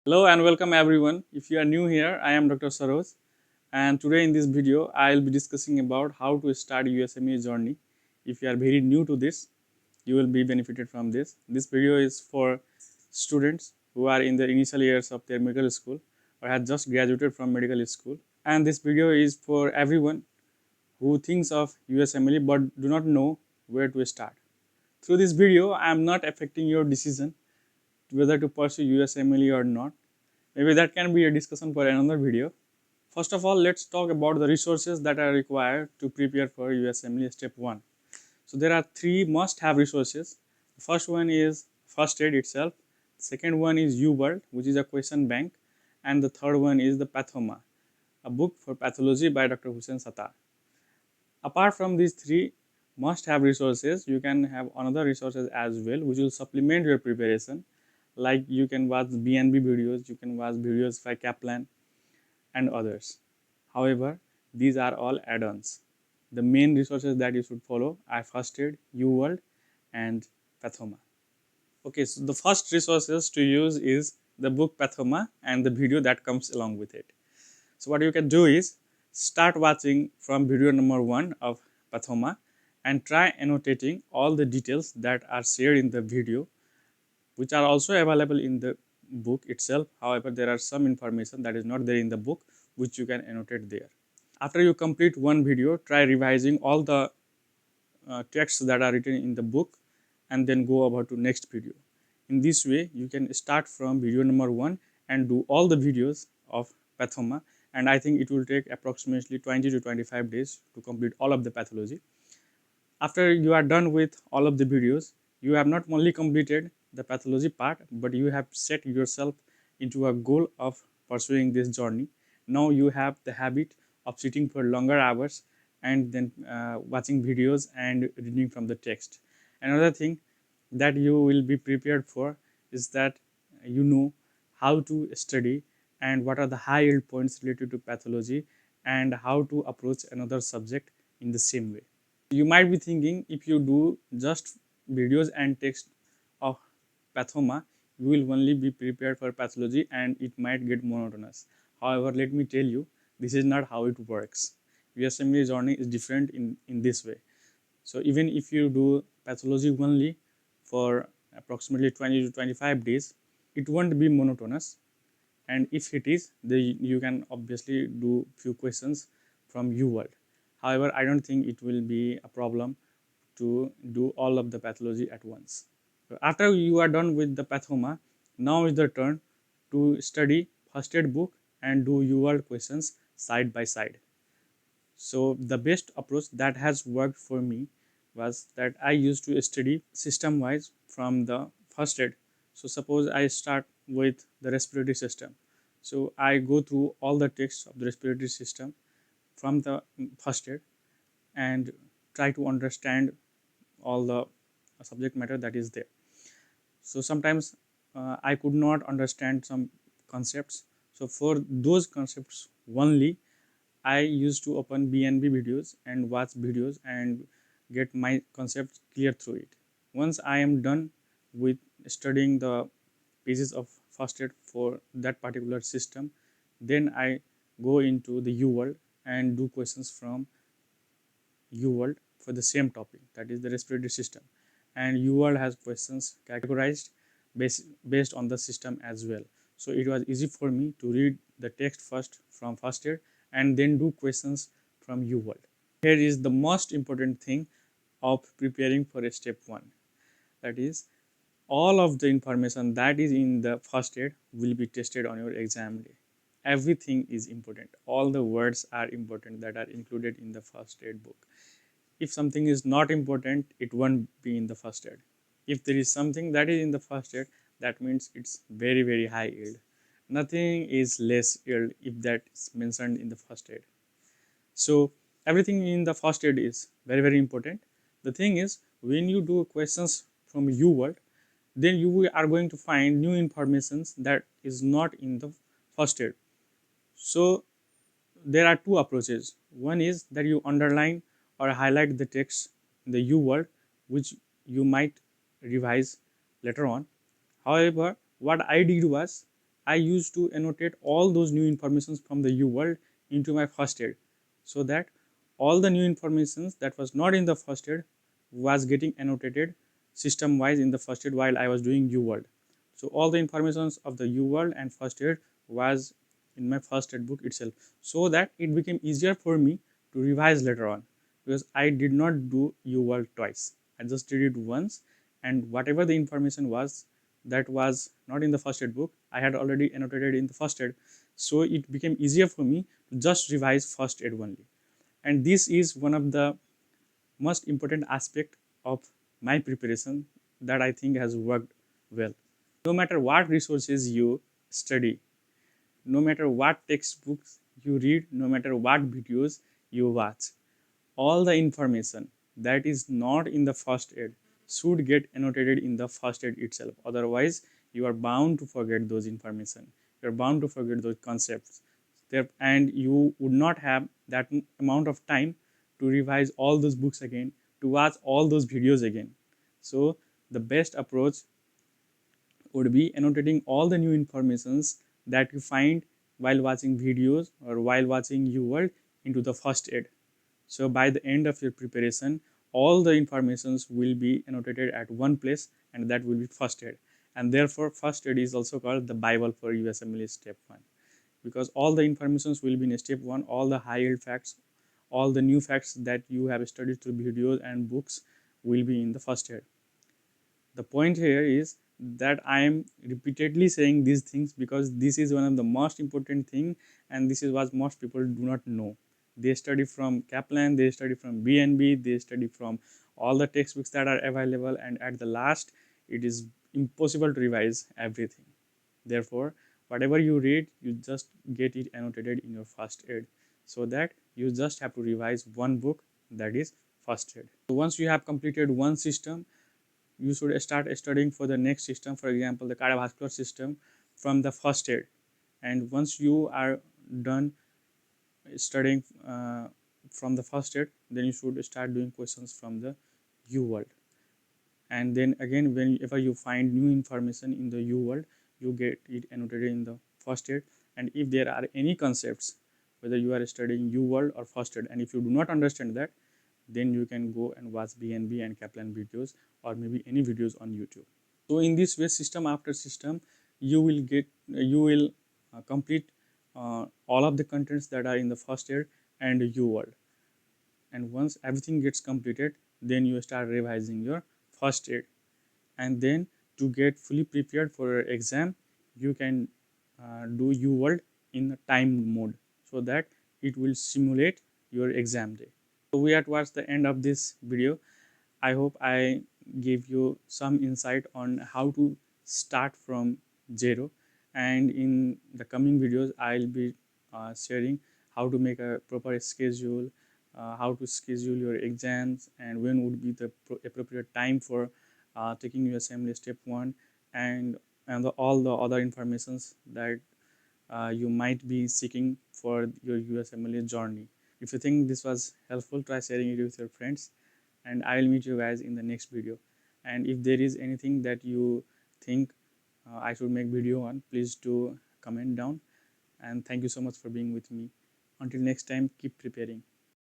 Hello and welcome everyone. If you are new here, I am Dr. Saroj, and today in this video I will be discussing about how to start USMLE journey. If you are very new to this, you will be benefited from this. This video is for students who are in the initial years of their medical school or have just graduated from medical school, and this video is for everyone who thinks of USMLE but do not know where to start. Through this video, I am not affecting your decision whether to pursue USMLE or not. Maybe that can be a discussion for another video. First of all, let's talk about the resources that are required to prepare for USMLE step 1. So there are three must-have resources. The first one is first aid itself. The second one is UWorld, which is a question bank. And the third one is the Pathoma, a book for pathology by Dr. Hussain Sattar. Apart from these three must-have resources, you can have another resources as well, which will supplement your preparation. Like you can watch BNB videos, you can watch videos by Kaplan and others. However, these are all add-ons. The main resources that you should follow are first aid, UWorld, and Pathoma. Okay, so the first resources to use is the book Pathoma and the video that comes along with it. So what you can do is start watching from video number 1 of Pathoma and try annotating all the details that are shared in the video, which are also available in the book itself. However, there are some information that is not there in the book which you can annotate there. After you complete one video, try revising all the texts that are written in the book and then go over to next video. In this way, you can start from video number 1 and do all the videos of Pathoma, and I think it will take approximately 20 to 25 days to complete all of the pathology. After you are done with all of the videos, you have not only completed the pathology part, but you have set yourself into a goal of pursuing this journey. Now you have the habit of sitting for longer hours and then watching videos and reading from the text. Another thing that you will be prepared for is that you know how to study and what are the high yield points related to pathology and how to approach another subject in the same way. You might be thinking, if you do just videos and text of Pathoma, you will only be prepared for pathology and it might get monotonous. However, let me tell you, this is not how it works. USMLE journey is different in this way. So even if you do pathology only for approximately 20 to 25 days, it won't be monotonous. And if it is, then you can obviously do few questions from UWorld. However, I don't think it will be a problem to do all of the pathology at once. So after you are done with the Pathoma, now is the turn to study first aid book and do UWorld questions side by side. So the best approach that has worked for me was that I used to study system wise from the first aid. So suppose I start with the respiratory system. So I go through all the texts of the respiratory system from the first aid and try to understand all the subject matter that is there. So sometimes I could not understand some concepts. So for those concepts only, I used to open BNB videos and watch videos and get my concepts clear through it. Once I am done with studying the pages of first aid for that particular system, then I go into the UWorld and do questions from UWorld for the same topic, that is the respiratory system. And UWorld has questions categorized based on the system as well. So it was easy for me to read the text first from first aid and then do questions from UWorld. Here is the most important thing of preparing for a step 1. That is, all of the information that is in the first aid will be tested on your exam day. Everything is important. All the words are important that are included in the first aid book. If something is not important, it won't be in the first aid. If there is something that is in the first aid, that means it's very, very high yield. Nothing is less yield if that is mentioned in the first aid. So everything in the first aid is very, very important. The thing is, when you do questions from UWorld, then you are going to find new informations that is not in the first aid. So there are two approaches. One is that you underline or highlight the text in the UWorld, which you might revise later on. However, what I did was I used to annotate all those new informations from the U world into my first aid, so that all the new informations that was not in the first aid was getting annotated system wise in the first aid while I was doing U world. So all the informations of the U world and first aid was in my first aid book itself, so that it became easier for me to revise later on, because I did not do U world twice. I just did it once, and whatever the information was that was not in the first aid book, I had already annotated in the first aid, so it became easier for me to just revise first aid only. And this is one of the most important aspect of my preparation that I think has worked well. No matter what resources you study, no matter what textbooks you read, no matter what videos you watch, all the information that is not in the first aid should get annotated in the first aid itself. Otherwise, you are bound to forget those information. You are bound to forget those concepts. And you would not have that amount of time to revise all those books again, to watch all those videos again. So the best approach would be annotating all the new informations that you find while watching videos or while watching UWorld into the first aid. So by the end of your preparation, all the informations will be annotated at one place, and that will be first aid. And therefore, first aid is also called the Bible for USMLE step 1, because all the informations will be in step 1, all the high yield facts, all the new facts that you have studied through videos and books will be in the first aid. The point here is that I am repeatedly saying these things because this is one of the most important thing, and this is what most people do not know. They study from Kaplan, they study from BNB, they study from all the textbooks that are available, and at the last it is impossible to revise everything. Therefore, whatever you read, you just get it annotated in your first aid, so that you just have to revise one book, that is first aid. So once you have completed one system, you should start studying for the next system, for example the cardiovascular system, from the first aid. And once you are done studying from the first aid, then you should start doing questions from the U world. And then again, whenever you find new information in the U world, you get it annotated in the first aid. And if there are any concepts, whether you are studying U world or first aid, and if you do not understand that, then you can go and watch BNB and Kaplan videos, or maybe any videos on YouTube. So in this way, system after system, you will complete all of the contents that are in the first aid and U world. And once everything gets completed, then you start revising your first aid. And then to get fully prepared for your exam, you can do U world in time mode, so that it will simulate your exam day. So we are towards the end of this video. I hope I gave you some insight on how to start from zero. And in the coming videos, I'll be sharing how to make a proper schedule, how to schedule your exams, and when would be the appropriate time for taking your assembly step 1, and all the other informations that you might be seeking for your USMLE journey. If you think this was helpful, try sharing it with your friends, and I will meet you guys in the next video. And if there is anything that you think I should make video on, please do comment down. And thank you so much for being with me. Until next time, keep preparing.